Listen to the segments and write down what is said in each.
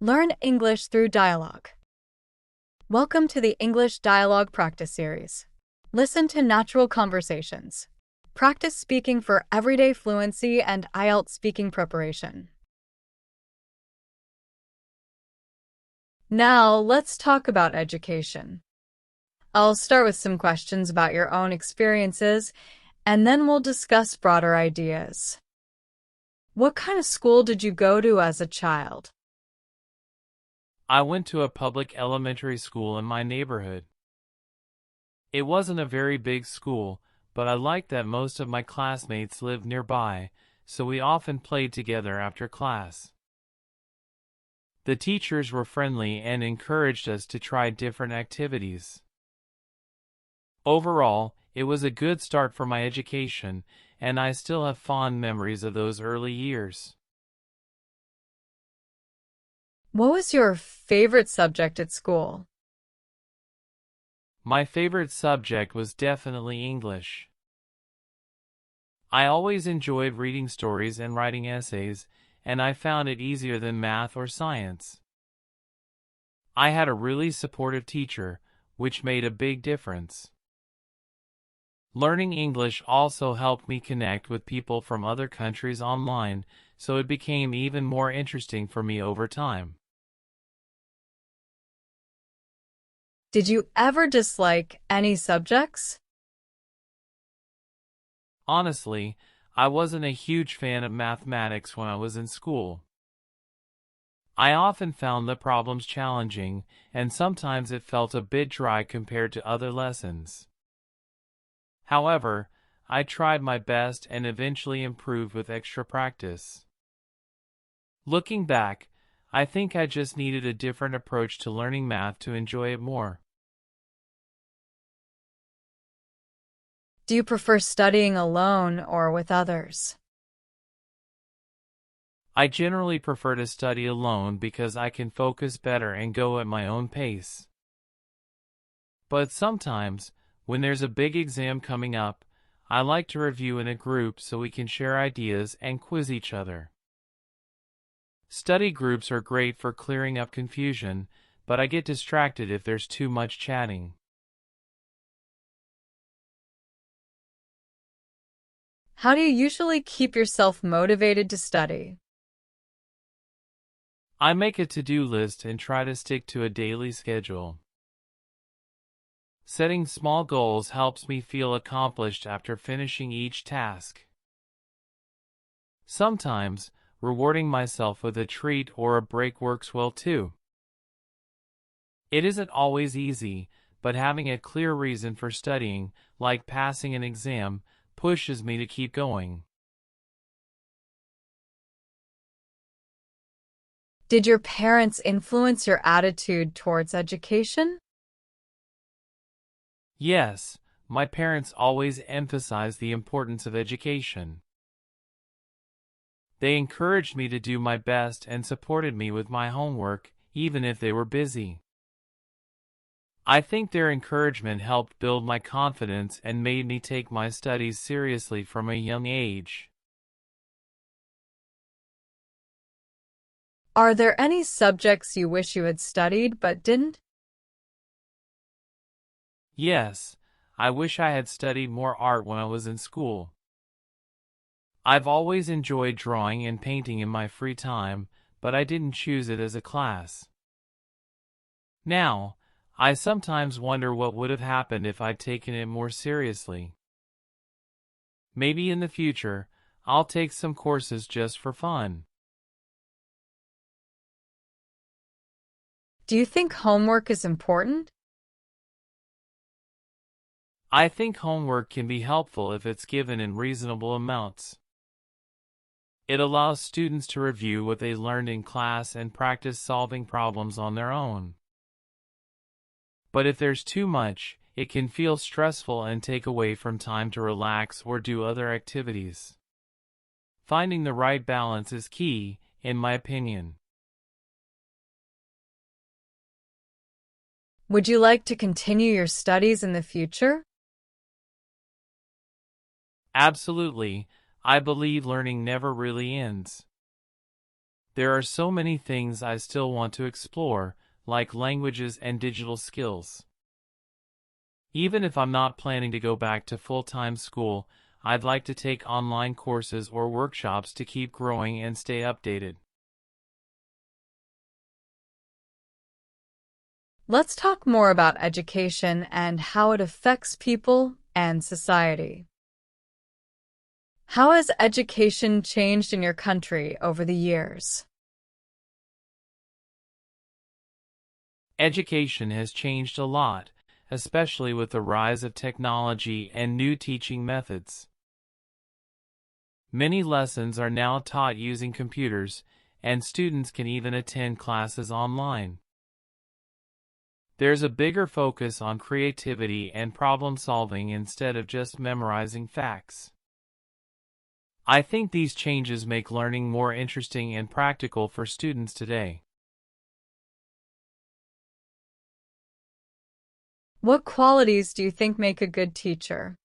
Learn English through dialogue. Welcome to the English Dialogue Practice Series. Listen to natural conversations. Practice speaking for everyday fluency and IELTS speaking preparation. Now, let's talk about education. I'll start with some questions about your own experiences, and then we'll discuss broader ideas. What kind of school did you go to as a child? I went to a public elementary school in my neighborhood. It wasn't a very big school, but I liked that most of my classmates lived nearby, so we often played together after class. The teachers were friendly and encouraged us to try different activities. Overall, it was a good start for my education, and I still have fond memories of those early years. What was your favorite subject at school? My favorite subject was definitely English. I always enjoyed reading stories and writing essays, and I found it easier than math or science. I had a really supportive teacher, which made a big difference. Learning English also helped me connect with people from other countries online, so it became even more interesting for me over time. Did you ever dislike any subjects? Honestly, I wasn't a huge fan of mathematics when I was in school. I often found the problems challenging, and sometimes it felt a bit dry compared to other lessons. However, I tried my best and eventually improved with extra practice. Looking back, I think I just needed a different approach to learning math to enjoy it more. Do you prefer studying alone or with others? I generally prefer to study alone because I can focus better and go at my own pace. But sometimes, when there's a big exam coming up, I like to review in a group so we can share ideas and quiz each other. Study groups are great for clearing up confusion, but I get distracted if there's too much chatting. How do you usually keep yourself motivated to study? I make a to-do list and try to stick to a daily schedule. Setting small goals helps me feel accomplished after finishing each task. Sometimes, rewarding myself with a treat or a break works well too. It isn't always easy, but having a clear reason for studying, like passing an exam, pushes me to keep going. Did your parents influence your attitude towards education? Yes, my parents always emphasized the importance of education. They encouraged me to do my best and supported me with my homework, even if they were busy. I think their encouragement helped build my confidence and made me take my studies seriously from a young age. Are there any subjects you wish you had studied but didn't? Yes, I wish I had studied more art when I was in school. I've always enjoyed drawing and painting in my free time, but I didn't choose it as a class. Now, I sometimes wonder what would have happened if I'd taken it more seriously. Maybe in the future, I'll take some courses just for fun. Do you think homework is important? I think homework can be helpful if it's given in reasonable amounts. It allows students to review what they learned in class and practice solving problems on their own. But if there's too much, it can feel stressful and take away from time to relax or do other activities. Finding the right balance is key, in my opinion. Would you like to continue your studies in the future? Absolutely, I believe learning never really ends. There are so many things I still want to explore, like languages and digital skills. Even if I'm not planning to go back to full-time school, I'd like to take online courses or workshops to keep growing and stay updated. Let's talk more about education and how it affects people and society. How has education changed in your country over the years? Education has changed a lot, especially with the rise of technology and new teaching methods. Many lessons are now taught using computers, and students can even attend classes online. There's a bigger focus on creativity and problem solving instead of just memorizing facts. I think these changes make learning more interesting and practical for students today. What qualities do you think make a good teacher?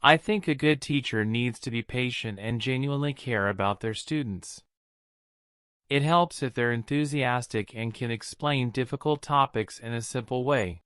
I think a good teacher needs to be patient and genuinely care about their students. It helps if they're enthusiastic and can explain difficult topics in a simple way.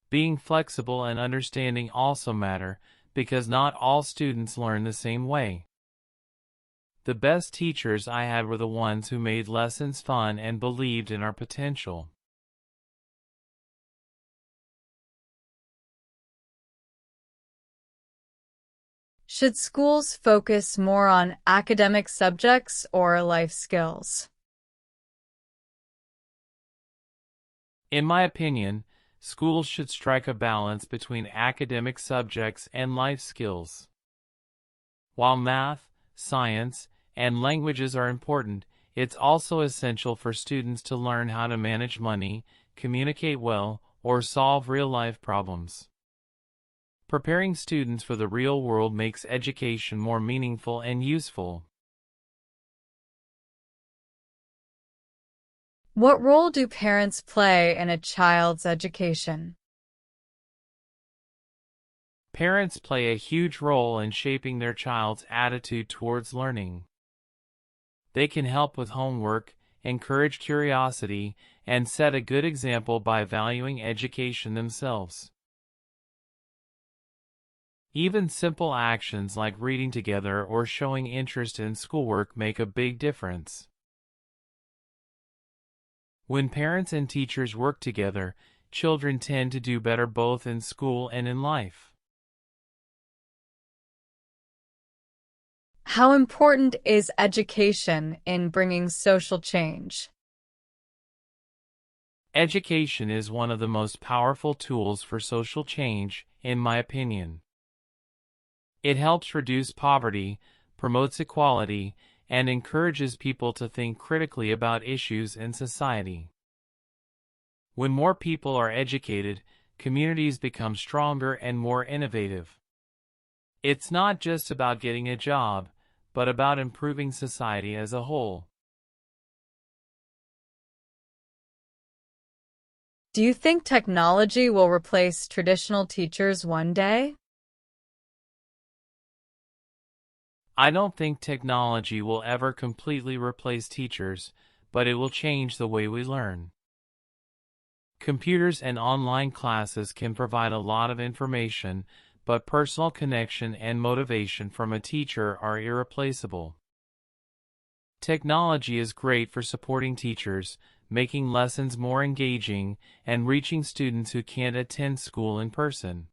Being flexible and understanding also matter, because not all students learn the same way. The best teachers I had were the ones who made lessons fun and believed in our potential. Should schools focus more on academic subjects or life skills? In my opinion, schools should strike a balance between academic subjects and life skills. While math, science, and languages are important, it's also essential for students to learn how to manage money, communicate well, or solve real-life problems. Preparing students for the real world makes education more meaningful and useful. What role do parents play in a child's education? Parents play a huge role in shaping their child's attitude towards learning. They can help with homework, encourage curiosity, and set a good example by valuing education themselves. Even simple actions like reading together or showing interest in schoolwork make a big difference. When parents and teachers work together, children tend to do better both in school and in life. How important is education in bringing social change? Education is one of the most powerful tools for social change, in my opinion. It helps reduce poverty, promotes equality, and encourages people to think critically about issues in society. When more people are educated, communities become stronger and more innovative. It's not just about getting a job, but about improving society as a whole. Do you think technology will replace traditional teachers one day? I don't think technology will ever completely replace teachers, but it will change the way we learn. Computers and online classes can provide a lot of information, but personal connection and motivation from a teacher are irreplaceable. Technology is great for supporting teachers, making lessons more engaging, and reaching students who can't attend school in person.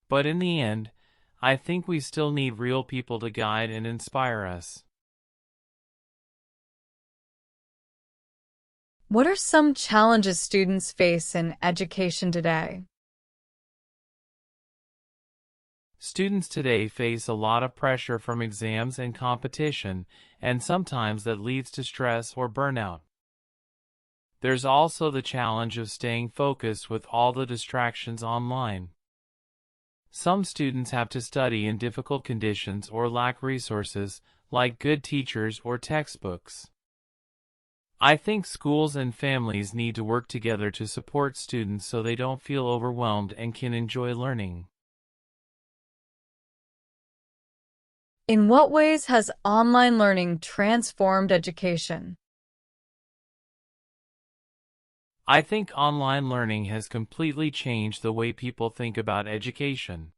But in the end, I think we still need real people to guide and inspire us. What are some challenges students face in education today? Students today face a lot of pressure from exams and competition, and sometimes that leads to stress or burnout. There's also the challenge of staying focused with all the distractions online. Some students have to study in difficult conditions or lack resources, like good teachers or textbooks. I think schools and families need to work together to support students so they don't feel overwhelmed and can enjoy learning. In what ways has online learning transformed education? I think online learning has completely changed the way people think about education.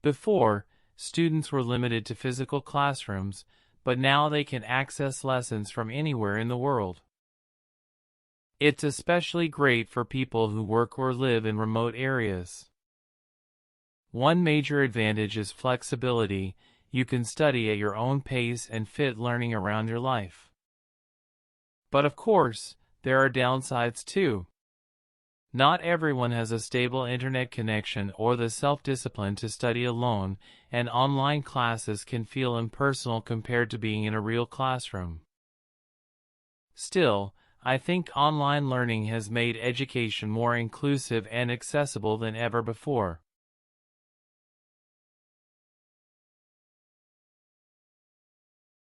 Before, students were limited to physical classrooms, but now they can access lessons from anywhere in the world. It's especially great for people who work or live in remote areas. One major advantage is flexibility. You can study at your own pace and fit learning around your life. But of course, there are downsides too. Not everyone has a stable internet connection or the self-discipline to study alone, and online classes can feel impersonal compared to being in a real classroom. Still, I think online learning has made education more inclusive and accessible than ever before.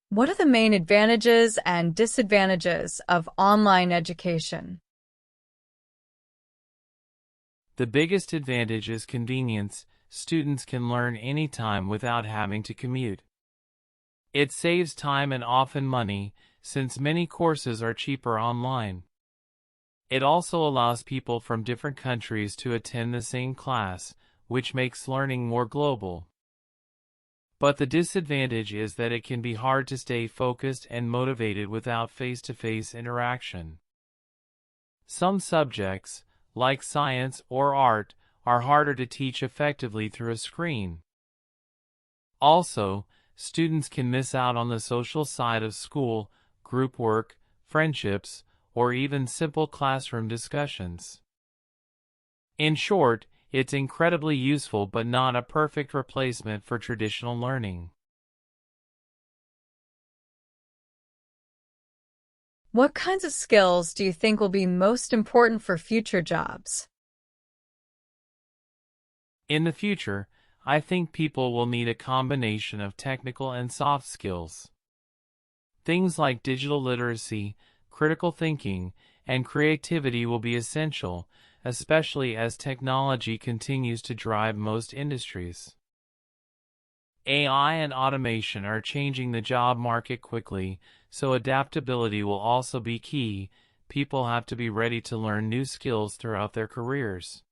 What are the main advantages and disadvantages of online education? The biggest advantage is convenience. Students can learn anytime without having to commute. It saves time and often money, since many courses are cheaper online. It also allows people from different countries to attend the same class, which makes learning more global. But the disadvantage is that it can be hard to stay focused and motivated without face-to-face interaction. Some subjects, like science or art, are harder to teach effectively through a screen. Also, students can miss out on the social side of school, group work, friendships, or even simple classroom discussions. In short, it's incredibly useful but not a perfect replacement for traditional learning. What kinds of skills do you think will be most important for future jobs? In the future, I think people will need a combination of technical and soft skills. Things like digital literacy, critical thinking, and creativity will be essential, especially as technology continues to drive most industries. AI and automation are changing the job market quickly, so adaptability will also be key. People have to be ready to learn new skills throughout their careers.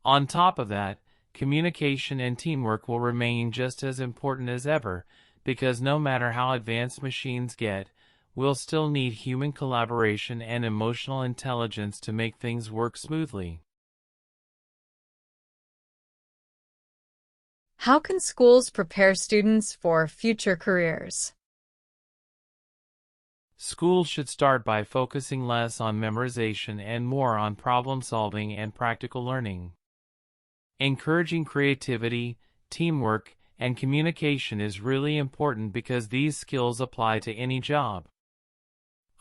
On top of that, communication and teamwork will remain just as important as ever, because no matter how advanced machines get, we'll still need human collaboration and emotional intelligence to make things work smoothly. How can schools prepare students for future careers? Schools should start by focusing less on memorization and more on problem solving and practical learning. Encouraging creativity, teamwork, and communication is really important because these skills apply to any job.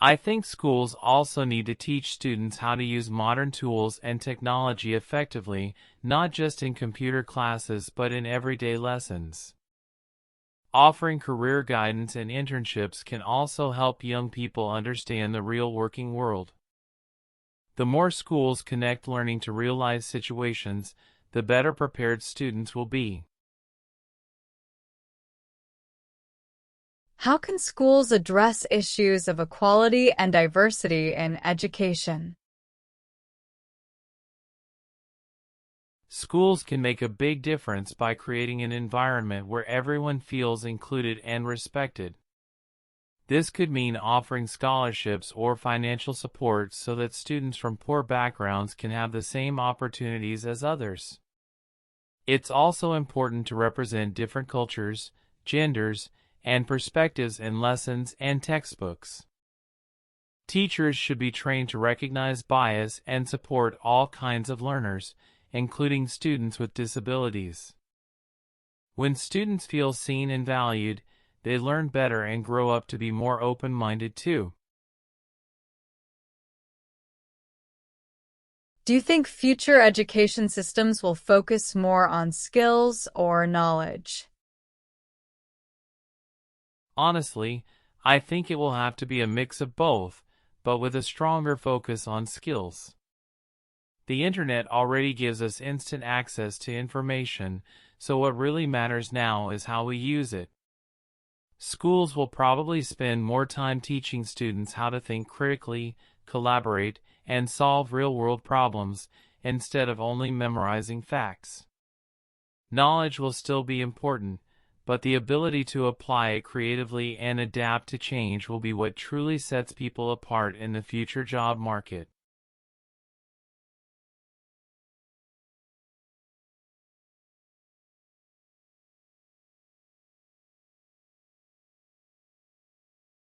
I think schools also need to teach students how to use modern tools and technology effectively, not just in computer classes but in everyday lessons. Offering career guidance and internships can also help young people understand the real working world. The more schools connect learning to real-life situations, the better prepared students will be. How can schools address issues of equality and diversity in education? Schools can make a big difference by creating an environment where everyone feels included and respected. This could mean offering scholarships or financial support so that students from poor backgrounds can have the same opportunities as others. It's also important to represent different cultures, genders, and perspectives in lessons and textbooks. Teachers should be trained to recognize bias and support all kinds of learners, including students with disabilities. When students feel seen and valued, they learn better and grow up to be more open-minded too. Do you think future education systems will focus more on skills or knowledge? Honestly, I think it will have to be a mix of both, but with a stronger focus on skills. The internet already gives us instant access to information, So what really matters now is how we use it. Schools will probably spend more time teaching students how to think critically, collaborate, and solve real-world problems, instead of only memorizing facts. Knowledge will still be important, but the ability to apply it creatively and adapt to change will be what truly sets people apart in the future job market.